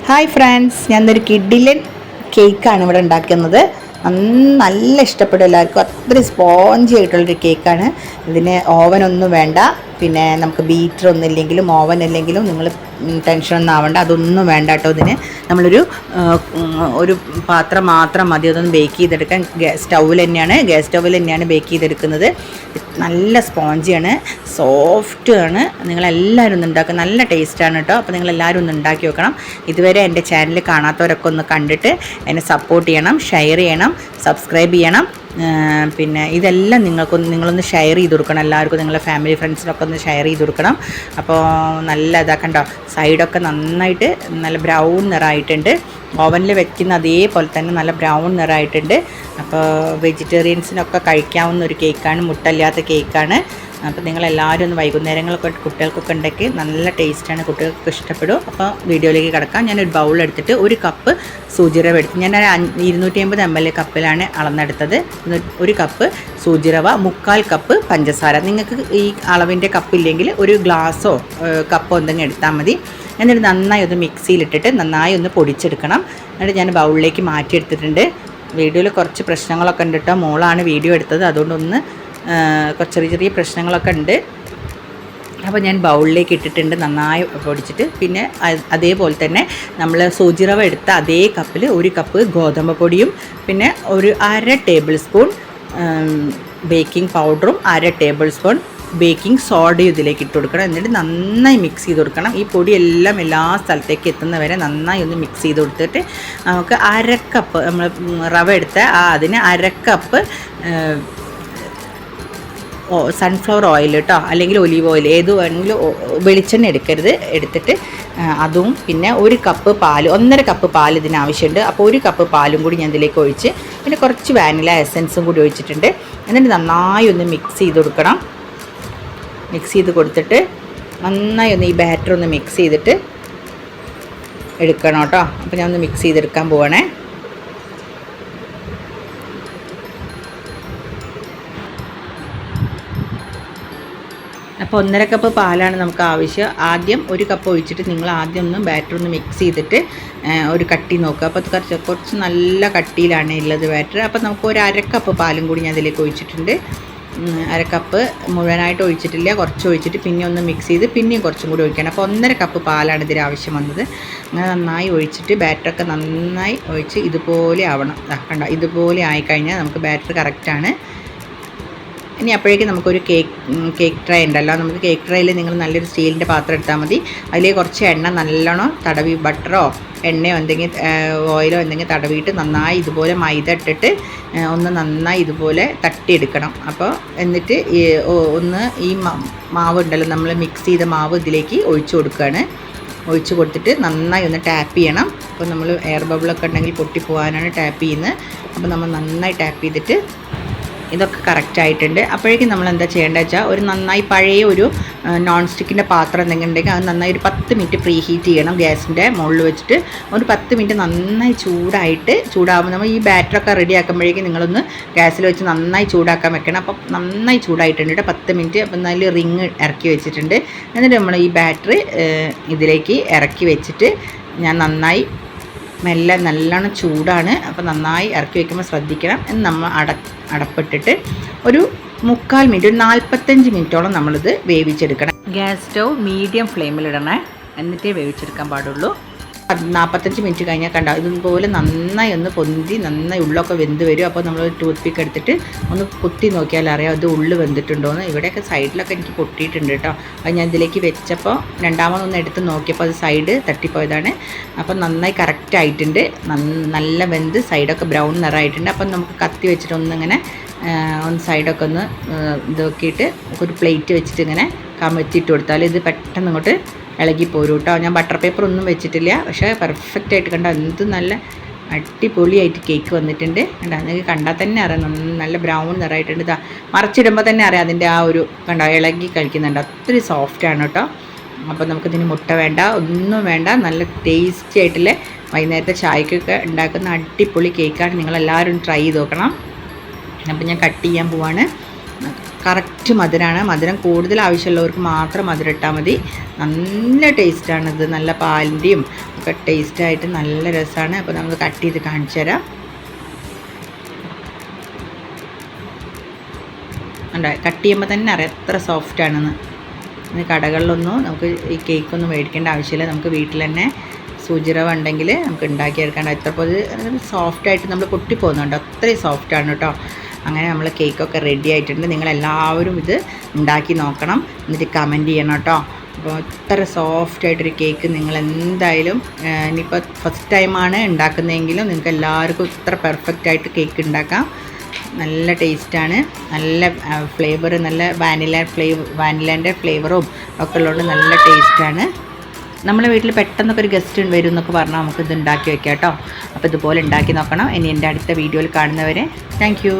Hi friends, ഞാനൊരു കിഡിലൻ കേക്കാണ് ഇവിടെ ഉണ്ടാക്കുന്നത്. നല്ല ഇഷ്ടപ്പെടും എല്ലാവർക്കും. അത്രയും സ്പോഞ്ചി ആയിട്ടുള്ളൊരു കേക്കാണ്. ഇതിന് ഓവനൊന്നും വേണ്ട. പിന്നെ നമുക്ക് ബീറ്റർ ഒന്നും ഇല്ലെങ്കിലും ഓവൻ അല്ലെങ്കിലും നിങ്ങൾ ടെൻഷനൊന്നും ആവണ്ട, അതൊന്നും വേണ്ട കേട്ടോ. ഇതിന് നമ്മളൊരു ഒരു പാത്രം മാത്രം മതി അതൊന്ന് ബേക്ക് ചെയ്തെടുക്കാൻ. ഗ്യാസ് സ്റ്റൗവിൽ തന്നെയാണ് ബേക്ക് ചെയ്തെടുക്കുന്നത്. നല്ല സ്പോഞ്ചിയാണ്, സോഫ്റ്റ് ആണ്. നിങ്ങളെല്ലാവരും ഒന്ന് ഉണ്ടാക്കുക, നല്ല ടേസ്റ്റാണ് കേട്ടോ. അപ്പോൾ നിങ്ങളെല്ലാവരും ഒന്ന് ഉണ്ടാക്കി വെക്കണം. ഇതുവരെ എൻ്റെ ചാനൽ കാണാത്തവരൊക്കെ ഒന്ന് കണ്ടിട്ട് എന്നെ സപ്പോർട്ട് ചെയ്യണം, ഷെയർ ചെയ്യണം, സബ്സ്ക്രൈബ് ചെയ്യണം. പിന്നെ ഇതെല്ലാം നിങ്ങളൊന്ന് ഷെയർ ചെയ്ത് കൊടുക്കണം. എല്ലാവർക്കും നിങ്ങളുടെ ഫാമിലി ഫ്രണ്ട്സിനൊക്കെ ഒന്ന് ഷെയർ ചെയ്ത് കൊടുക്കണം. അപ്പോൾ നല്ല ഇതാക്കണ്ടോ, സൈഡൊക്കെ നന്നായിട്ട് നല്ല ബ്രൗൺ നിറമായിട്ടുണ്ട്. ഓവനിൽ വെക്കുന്ന അതേപോലെ തന്നെ നല്ല ബ്രൗൺ നിറമായിട്ടുണ്ട്. അപ്പോൾ വെജിറ്റേറിയൻസിനൊക്കെ കഴിക്കാവുന്ന ഒരു കേക്കാണ്, മുട്ടല്ലാത്ത കേക്കാണ്. അപ്പോൾ നിങ്ങളെല്ലാവരും ഒന്ന് വൈകുന്നേരങ്ങളൊക്കെ കുട്ടികൾക്കൊക്കെ ഉണ്ടാക്കി നല്ല ടേസ്റ്റാണ്, കുട്ടികൾക്ക് ഇഷ്ടപ്പെടും. അപ്പോൾ വീഡിയോയിലേക്ക് കിടക്കാം. ഞാനൊരു ബൗൾ എടുത്തിട്ട് ഒരു കപ്പ് സൂചിറവ എടുത്ത്, ഞാൻ 250 ml കപ്പിലാണ് അളന്നെടുത്തത്. ഒരു കപ്പ് സൂചിറവ, 1/4 കപ്പ് പഞ്ചസാര. നിങ്ങൾക്ക് ഈ അളവിൻ്റെ കപ്പില്ലെങ്കിൽ ഒരു ഗ്ലാസ്സോ കപ്പോ എന്തെങ്കിലും എടുത്താൽ മതി. എന്നിട്ട് നന്നായി ഒന്ന് മിക്സിയിലിട്ടിട്ട് നന്നായി ഒന്ന് പൊടിച്ചെടുക്കണം. എന്നിട്ട് ഞാൻ ബൗളിലേക്ക് മാറ്റിയെടുത്തിട്ടുണ്ട്. വീഡിയോയിൽ കുറച്ച് പ്രശ്നങ്ങളൊക്കെ ഉണ്ട് കേട്ടോ. മോളാണ് വീഡിയോ എടുത്തത്, അതുകൊണ്ടൊന്ന് ചെറിയ ചെറിയ പ്രശ്നങ്ങളൊക്കെ ഉണ്ട്. അപ്പോൾ ഞാൻ ബൗളിലേക്ക് ഇട്ടിട്ടുണ്ട് നന്നായി പൊടിച്ചിട്ട്. പിന്നെ അതേപോലെ തന്നെ നമ്മൾ സൂചിറവ എടുത്ത അതേ കപ്പിൽ ഒരു കപ്പ് ഗോതമ്പ് പൊടിയും പിന്നെ ഒരു 1/2 ടേബിൾ സ്പൂൺ ബേക്കിംഗ് പൗഡറും 1/2 ടേബിൾ സ്പൂൺ ബേക്കിംഗ് സോഡയും ഇതിലേക്ക് ഇട്ട് കൊടുക്കണം. എന്നിട്ട് നന്നായി മിക്സ് ചെയ്ത് കൊടുക്കണം. ഈ പൊടിയെല്ലാം എല്ലാ സ്ഥലത്തേക്ക് എത്തുന്നവരെ നന്നായി ഒന്ന് മിക്സ് ചെയ്ത് കൊടുത്തിട്ട് നമുക്ക് 1/2 കപ്പ് നമ്മൾ റവ എടുത്ത അതിന് 1/2 കപ്പ് സൺഫ്ലവർ ഓയിൽ കേട്ടോ, അല്ലെങ്കിൽ ഒലീവ് ഓയിൽ, ഏത് വേണമെങ്കിലും. വെളിച്ചെണ്ണ എടുത്തിട്ട് അതും പിന്നെ ഒരു കപ്പ് പാൽ, 1/2 കപ്പ് പാൽ ഇതിനാവശ്യമുണ്ട്. അപ്പോൾ ഒരു കപ്പ് പാലും കൂടി ഞാൻ ഇതിലേക്ക് ഒഴിച്ച് പിന്നെ കുറച്ച് വാനില എസൻസും കൂടി ഒഴിച്ചിട്ടുണ്ട്. എന്നിട്ട് നന്നായി ഒന്ന് മിക്സ് ചെയ്ത് കൊടുക്കണം. മിക്സ് ചെയ്ത് കൊടുത്തിട്ട് നന്നായി ഒന്ന് ഈ ബാറ്റർ ഒന്ന് മിക്സ് ചെയ്തിട്ട് എടുക്കണം കേട്ടോ. അപ്പോൾ ഞാൻ ഒന്ന് മിക്സ് ചെയ്തെടുക്കാൻ പോവാണേ. അപ്പോൾ 1/2 കപ്പ് പാലാണ് നമുക്ക് ആവശ്യം. ആദ്യം ഒരു കപ്പ് ഒഴിച്ചിട്ട് നിങ്ങൾ ആദ്യം ഒന്ന് ബാറ്റർ ഒന്ന് മിക്സ് ചെയ്തിട്ട് ഒരു കട്ടി നോക്കുക. അപ്പോൾ കുറച്ച് നല്ല കട്ടിയിലാണ് ഉള്ളത് ബാറ്റർ. അപ്പോൾ നമുക്ക് ഒരു 1/2 കപ്പ് പാലും കൂടി ഞാൻ അതിലേക്ക് ഒഴിച്ചിട്ടുണ്ട്. 1/2 കപ്പ് മുഴുവനായിട്ട് ഒഴിച്ചിട്ടില്ല, കുറച്ച് ഒഴിച്ചിട്ട് പിന്നെ ഒന്ന് മിക്സ് ചെയ്ത് പിന്നെയും കുറച്ചും കൂടി ഒഴിക്കണം. അപ്പോൾ 1/2 കപ്പ് പാലാണ് ഇതിന് ആവശ്യം വന്നത്. അങ്ങനെ നന്നായി ഒഴിച്ചിട്ട് ബാറ്ററൊക്കെ നന്നായി ഒഴിച്ച് ഇതുപോലെ ആവണം. കണ്ട, ഇതുപോലെ ആയിക്കഴിഞ്ഞാൽ നമുക്ക് ബാറ്റർ കറക്റ്റാണ്. ഇനി അപ്പോഴേക്കും നമുക്കൊരു കേക്ക് ട്രേ ഉണ്ടല്ലോ, നമുക്ക് കേക്ക് ട്രേയിൽ നിങ്ങൾ നല്ലൊരു സ്റ്റീലിൻ്റെ പാത്രം എടുത്താൽ മതി. അതിലേക്ക് കുറച്ച് എണ്ണ നല്ലോണം തടവി, ബട്ടറോ എണ്ണയോ എന്തെങ്കിലും ഓയിലോ എന്തെങ്കിലും തടവിയിട്ട് നന്നായി ഇതുപോലെ മൈദ ഇട്ടിട്ട് ഒന്ന് നന്നായി ഇതുപോലെ തട്ടിയെടുക്കണം. അപ്പോൾ എന്നിട്ട് ഒന്ന് ഈ മാവ് ഉണ്ടല്ലോ, നമ്മൾ മിക്സ് ചെയ്ത മാവ് ഇതിലേക്ക് ഒഴിച്ചു കൊടുക്കുകയാണ്. ഒഴിച്ച് കൊടുത്തിട്ട് നന്നായി ഒന്ന് ടാപ്പ് ചെയ്യണം. അപ്പോൾ നമ്മൾ എയർ ബബിളൊക്കെ ഉണ്ടെങ്കിൽ പൊട്ടിപ്പോകാനാണ് ടാപ്പ് ചെയ്യുന്നത്. അപ്പോൾ നമ്മൾ നന്നായി ടാപ്പ് ചെയ്തിട്ട് ഇതൊക്കെ കറക്റ്റായിട്ടുണ്ട്. അപ്പോഴേക്കും നമ്മൾ എന്താ ചെയ്യേണ്ടത് വെച്ചാൽ ഒരു നന്നായി പഴയ ഒരു നോൺ സ്റ്റിക്കിൻ്റെ പാത്രം എന്തെങ്കിലും ഉണ്ടെങ്കിൽ അത് നന്നായി ഒരു 10 മിനിറ്റ് പ്രീ ഹീറ്റ് ചെയ്യണം. ഗ്യാസിൻ്റെ മുകളിൽ വെച്ചിട്ട് ഒരു 10 മിനിറ്റ് നന്നായി ചൂടാകുമ്പോൾ നമ്മൾ ഈ ബാറ്ററൊക്കെ റെഡി ആക്കുമ്പോഴേക്കും നിങ്ങളൊന്ന് ഗ്യാസിൽ വെച്ച് നന്നായി ചൂടാക്കാൻ വെക്കണം. അപ്പം നന്നായി ചൂടായിട്ടുണ്ട് കേട്ടോ 10 മിനിറ്റ്. അപ്പം നല്ല റിങ് ഇറക്കി വെച്ചിട്ടുണ്ട്. എന്നിട്ട് നമ്മൾ ഈ ബാറ്റർ ഇതിലേക്ക് ഇറക്കി വെച്ചിട്ട് ഞാൻ നന്നായി മെല്ലെ, നല്ലോണം ചൂടാണ്, അപ്പോൾ നന്നായി ഇറക്കി വയ്ക്കുമ്പോൾ ശ്രദ്ധിക്കണം. എന്ന് നമ്മൾ അടപ്പിട്ടിട്ട് ഒരു 3/4 മിനിറ്റ്, ഒരു 45 മിനിറ്റോളം നമ്മളിത് വേവിച്ചെടുക്കണം. ഗ്യാസ് സ്റ്റൗ മീഡിയം ഫ്ലെയിമിലിടണേ, എന്നിട്ടേ വേവിച്ചെടുക്കാൻ പാടുള്ളൂ. 45 മിനിറ്റ് കഴിഞ്ഞാൽ കണ്ട ഇതുപോലെ നന്നായി ഒന്ന് പൊന്തി നന്നായി ഉള്ളൊക്കെ വെന്ത് വരും. അപ്പോൾ നമ്മൾ ടൂത്ത് പിക്ക് എടുത്തിട്ട് ഒന്ന് കുത്തി നോക്കിയാൽ അറിയാം അത് ഉള്ളു വെന്തിട്ടുണ്ടോയെന്ന്. ഇവിടെയൊക്കെ സൈഡിലൊക്കെ എനിക്ക് പൊട്ടിയിട്ടുണ്ട് കേട്ടോ. അത് ഞാൻ ഇതിലേക്ക് വെച്ചപ്പോൾ രണ്ടാമതൊന്ന് എടുത്ത് നോക്കിയപ്പോൾ അത് സൈഡ് തട്ടിപ്പോയതാണ്. അപ്പം നന്നായി കറക്റ്റായിട്ടുണ്ട്, നല്ല വെന്ത് സൈഡൊക്കെ ബ്രൗൺ നിറമായിട്ടുണ്ട്. അപ്പം നമുക്ക് കത്തി വെച്ചിട്ട് ഒന്നിങ്ങനെ ഒന്ന് സൈഡൊക്കെ ഒന്ന് ഇതാക്കിയിട്ട് ഒരു പ്ലേറ്റ് വെച്ചിട്ട് ഇങ്ങനെ കമഴ്ത്തിയിട്ട് കൊടുത്താൽ ഇത് പെട്ടെന്ന് ഇങ്ങോട്ട് ഇളകി പോരും കേട്ടോ. ഞാൻ ബട്ടർ പേപ്പർ ഒന്നും വെച്ചിട്ടില്ല, പക്ഷേ പെർഫെക്റ്റായിട്ട് കണ്ടോ എന്ത് നല്ല അടിപൊളിയായിട്ട് കേക്ക് വന്നിട്ടുണ്ട്. കണ്ടോ, നിങ്ങൾക്ക് കണ്ടാൽ തന്നെ അറിയാം നല്ല ബ്രൗൺ നിറമായിട്ടുണ്ട്. ഇതാ മറിച്ചിടുമ്പോൾ തന്നെ അറിയാം അതിൻ്റെ ആ ഒരു കണ്ടോ ഇളകി കഴിക്കുന്നുണ്ട്. അത്രയും സോഫ്റ്റാണ് കേട്ടോ. അപ്പോൾ നമുക്കിതിന് മുട്ട വേണ്ട, ഒന്നും വേണ്ട. നല്ല ടേസ്റ്റി ആയിട്ടുള്ള വൈകുന്നേരത്തെ ചായക്കൊക്കെ ഉണ്ടാക്കുന്ന അടിപൊളി കേക്കാണ്. നിങ്ങളെല്ലാവരും ട്രൈ ചെയ്ത് നോക്കണം. അപ്പോൾ ഞാൻ കട്ട് ചെയ്യാൻ പോവാണ്. കറക്റ്റ് മധുരമാണ്. മധുരം കൂടുതൽ ആവശ്യമുള്ളവർക്ക് മാത്രം മധുരം ഇട്ടാൽ മതി. നല്ല ടേസ്റ്റാണിത്, നല്ല പാലിൻ്റെയും ഒക്കെ ടേസ്റ്റായിട്ട് നല്ല രസമാണ്. അപ്പോൾ നമ്മൾ കട്ട് ചെയ്ത് കാണിച്ചു തരാം. ഉണ്ട്, കട്ട് ചെയ്യുമ്പോൾ തന്നെ അറിയാം എത്ര സോഫ്റ്റാണെന്ന്. ഇനി കടകളിലൊന്നും നമുക്ക് ഈ കേക്കൊന്നും മേടിക്കേണ്ട ആവശ്യമില്ല. നമുക്ക് വീട്ടിൽ തന്നെ സൂചിറവ ഉണ്ടെങ്കിൽ നമുക്ക് ഉണ്ടാക്കിയെടുക്കേണ്ട. എത്രപ്പോൾ സോഫ്റ്റായിട്ട് നമ്മൾ പൊട്ടിപ്പോകുന്നുണ്ട്, അത്രയും സോഫ്റ്റാണ് കേട്ടോ. അങ്ങനെ നമ്മൾ കേക്കൊക്കെ റെഡി ആയിട്ടുണ്ട്. നിങ്ങളെല്ലാവരും ഇത് ഉണ്ടാക്കി നോക്കണം, എന്നിട്ട് കമൻറ്റ് ചെയ്യണം കേട്ടോ. അപ്പോൾ ഇത്ര സോഫ്റ്റായിട്ടൊരു കേക്ക് നിങ്ങൾ എന്തായാലും ഇനിയിപ്പോൾ ഫസ്റ്റ് ടൈമാണ് ഉണ്ടാക്കുന്നതെങ്കിലും നിങ്ങൾക്ക് എല്ലാവർക്കും ഇത്ര പെർഫെക്റ്റായിട്ട് കേക്ക് ഉണ്ടാക്കാം. നല്ല ടേസ്റ്റാണ്, നല്ല ഫ്ലേവർ, നല്ല വാനിലേൻ്റെ ഫ്ലേവറും ഒക്കെ ഉള്ളതുകൊണ്ട് നല്ല ടേസ്റ്റാണ്. നമ്മളെ വീട്ടിൽ പെട്ടെന്നൊക്കെ ഒരു ഗസ്റ്റ് വരും എന്നൊക്കെ പറഞ്ഞാൽ നമുക്കിത് ഉണ്ടാക്കി വെക്കാം കേട്ടോ. അപ്പോൾ ഇതുപോലെ ഉണ്ടാക്കി നോക്കണം. ഇനി എൻ്റെ അടുത്ത വീഡിയോയിൽ കാണുന്നവരെ താങ്ക് യു.